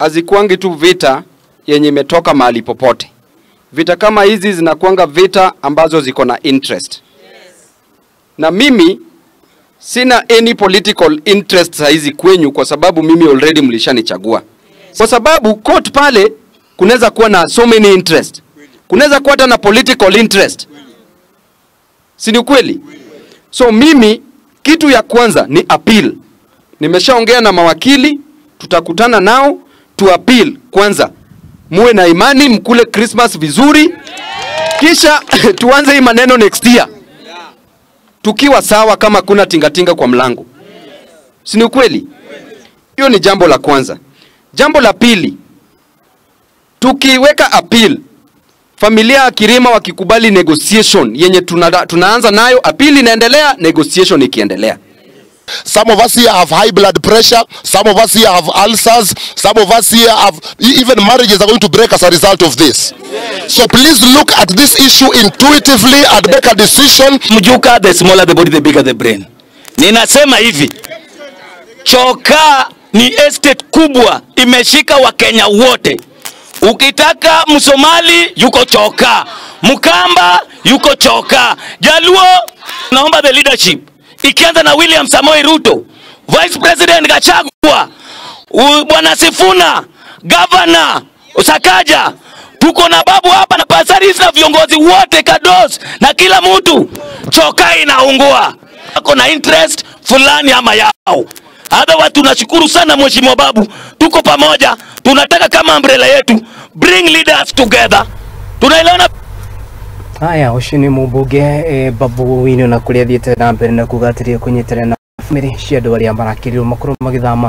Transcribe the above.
hazikuangi tu vita yenye imetoka mahali popote. Vita kama hizi zinakuanga vita ambazo ziko na interest. Na mimi sina any political interest saizi kwenyu kwa sababu mimi already mlishanichagua. Kwa sababu court pale kunaweza kuwa na so many interest. Kunaweza kuwa hata na political interest. Si ni kweli? So mimi kitu ya kwanza ni appeal. Nimeshaongea na mawakili, tutakutana nao, tu appeal kwanza. Muwe na imani, mkule Christmas vizuri. Kisha tuanze hii maneno next year. Tukiwa sawa kama kuna tingatinga kwa mlango. Si ni kweli? Hiyo ni jambo la kwanza. Jambo la pili, tukiweka appeal, familia ya Kirima wakikubali negotiation yenye tunaanza nayo, appeal inaendelea, negotiation ikiendelea. Some of us here have high blood pressure, some of us here have ulcers, some of us here have even marriages are going to break as a result of this. So please look at this issue intuitively and make a decision. Mjuka, the smaller the body, the bigger the brain. Ninasema hivi, chokaa ni estate kubwa, imeshika Wakenya wote. Ukitaka Msomali yuko chokaa, Mkamba yuko chokaa, Jaluo. Naomba the leadership ikianza na William Samoei Ruto, Vice President Gachagua, Bwana Sifuna, Governor Usakaja, tuko na Babu hapa na Pasaris na viongozi wote Kados na kila mtu, chokaa inaungua. Ako na interest fulani ama yao. Otherwise tunashukuru sana Mheshimiwa Babu, tuko pamoja, tunataka kama umbrella yetu, bring leaders together. Tunaelewana. Haya, ushini Mbunge Babu Owino na kulia thiete na mbere na kugatiria kunyitana na family cia andu aria marakiririo makuru magithama